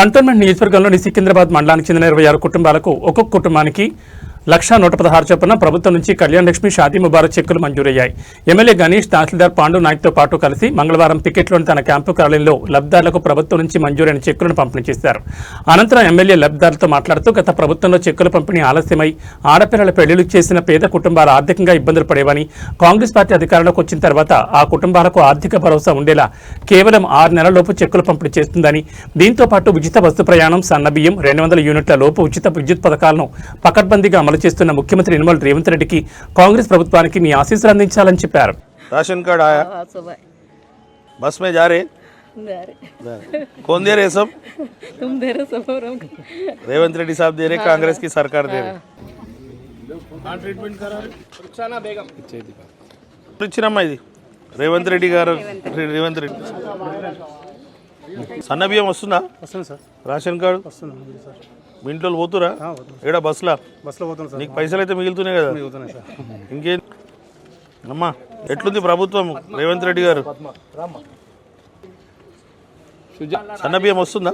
Cantonment నియోజకవర్గంలోని సికింద్రాబాద్ మండలానికి చెందిన 26 కుటుంబాలకు ఒక్కొక్క కుటుంబానికి 1,116 చొప్పున ప్రభుత్వం నుంచి కళ్యాణ లక్ష్మి షాదీ ముబారక్ చెక్కులు మంజూరయ్యాయి. ఎమ్మెల్యే గణేష్, తహసీల్దార్ పాండు నాయక్తో పాటు కలిసి మంగళవారం పికెట్లోని తన క్యాంపు కార్యాలయంలో లబ్ధిదారులకు ప్రభుత్వం నుంచి మంజూరైన చెక్కులను పంపిణీ చేశారు. అనంతరం ఎమ్మెల్యే లబ్ధిదారులతో మాట్లాడుతూ గత ప్రభుత్వంలో చెక్కుల పంపిణీ ఆలస్యమై ఆడపిల్లల పెళ్లిళ్లు చేసిన పేద కుటుంబాలు ఆర్థికంగా ఇబ్బందులు పడేవని, కాంగ్రెస్ పార్టీ అధికారంలోకి వచ్చిన తర్వాత ఆ కుటుంబాలకు ఆర్థిక భరోసా ఉండేలా కేవలం 6 నెలలలోపు చెక్కులు పంపిణీ చేస్తుందని, దీంతో పాటు ఉచిత బస్సు ప్రయాణం, సన్నబియ్యం, 200 యూనిట్ల లోపు ఉచిత విద్యుత్ పథకాలను పకడ్బందీగా అమలు చేస్తున్న ముఖ్యమంత్రి నిర్మల్ రేవంత్ రెడ్డికి కాంగ్రెస్ ప్రభుత్వానికి మీ ఆశీస్సులు అందించాలని చెప్పారు. राशन कार्ड आया, बस में जा रहे, कौन दे रहे सब? तुम दे रहे सब और हम रेवंत रेड्डी साहब दे रहे, कांग्रेस की सरकार दे रही. ఇచ్చినమ్మా ఇది రేవంత్ రెడ్డి గారు. రేవంత్ రెడ్డి సన్న బియ్యం వస్తుందా? వస్తుంది సార్. రేషన్ కార్డు వస్తుంది సార్. మీ ఇంట్లో పోతురా? ఏడా బస్సులో పోతుంది సార్. నీకు పైసలు అయితే మిగులుతున్నాయి కదా. మిగులుతున్నాయి సార్. ఇంకేం అమ్మా, ఎట్లుంది ప్రభుత్వం రేవంత్ రెడ్డి గారు? సన్న బియ్యం వస్తుందా?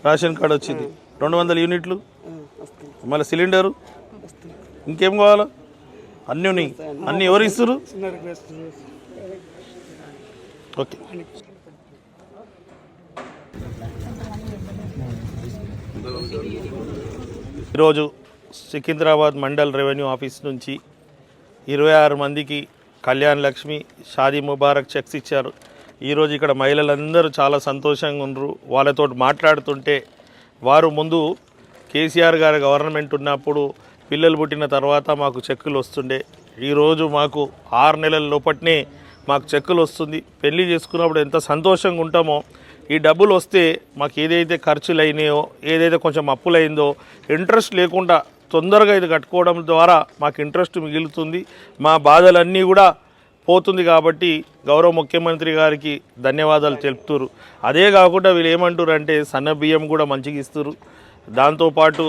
రేషన్ కార్డు వచ్చింది, 200 యూనిట్లు, మళ్ళీ సిలిండరు, ఇంకేం కావాలా? అన్నీ ఉన్నాయి. అన్నీ ఎవరు ఇస్తారు? ఓకే. ఈరోజు సికింద్రాబాద్ మండల్ రెవెన్యూ ఆఫీస్ నుంచి 26 మందికి కళ్యాణ్ లక్ష్మి షాదీ ముబారక్ చెక్స్ ఇచ్చారు. ఈరోజు ఇక్కడ మహిళలందరూ చాలా సంతోషంగా ఉన్నారు. వాళ్ళతో మాట్లాడుతుంటే వారు ముందు కేసీఆర్ గారి గవర్నమెంట్ ఉన్నప్పుడు పిల్లలు పుట్టిన తర్వాత మాకు చెక్కులు వస్తుండే, ఈరోజు మాకు 6 నెలల లోపట్నే మాకు చెక్కులు వస్తుంది. పెళ్లి చేసుకున్నప్పుడు ఎంత సంతోషంగా ఉంటామో, ఈ డబ్బులు వస్తే మాకు ఏదైతే ఖర్చులు అయినాయో, ఏదైతే కొంచెం అప్పులైందో ఇంట్రెస్ట్ లేకుండా తొందరగా ఇది కట్టుకోవడం ద్వారా మాకు ఇంట్రెస్ట్ మిగులుతుంది, మా బాధలన్నీ కూడా పోతుంది. కాబట్టి గౌరవ ముఖ్యమంత్రి గారికి ధన్యవాదాలు తెలుపుతారు. అదే కాకుండా వీళ్ళు ఏమంటారు అంటే సన్న బియ్యం కూడా మంచిగా ఇస్తారు, దాంతోపాటు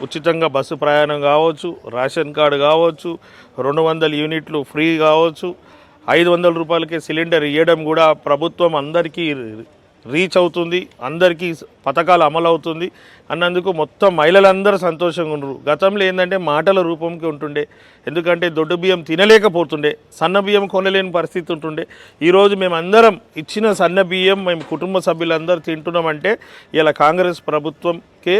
ఉచితంగా బస్సు ప్రయాణం కావచ్చు, రేషన్ కార్డు కావచ్చు, 200 యూనిట్లు ఫ్రీ కావచ్చు, 500 రూపాయలకే సిలిండర్ ఇవ్వడం కూడా ప్రభుత్వం అందరికీ రీచ్ అవుతుంది, అందరికీ పథకాలు అమలు అవుతుంది అన్నందుకు మొత్తం మహిళలందరూ సంతోషంగా ఉన్నారు. గతంలో ఏంటంటే మాటల రూపంకి ఉంటుండే, ఎందుకంటే దొడ్డు బియ్యం తినలేకపోతుండే, సన్న బియ్యం కొనలేని పరిస్థితి ఉంటుండే. ఈరోజు మేమందరం ఇచ్చిన సన్న బియ్యం మేము కుటుంబ సభ్యులందరూ తింటున్నామంటే ఇలా కాంగ్రెస్ ప్రభుత్వంకే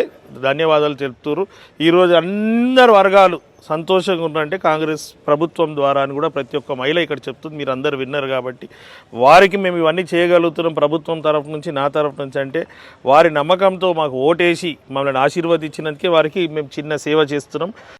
ధన్యవాదాలు తెలుపుతారు. ఈరోజు అందరు వర్గాలు సంతోషంగా ఉన్నారంటే కాంగ్రెస్ ప్రభుత్వం ద్వారా అని కూడా ప్రతి ఒక్క మహిళ ఇక్కడ చెప్తుంది. మీరు అందరు విన్నారు కాబట్టి వారికి మేము ఇవన్నీ చేయగలుగుతున్నాం ప్రభుత్వం తరఫు నుంచి, నా తరఫు నుంచి. అంటే వారి నమ్మకంతో మాకు ఓటేసి మమ్మల్ని ఆశీర్వదించినందుకే వారికి మేము చిన్న సేవ చేస్తున్నాం.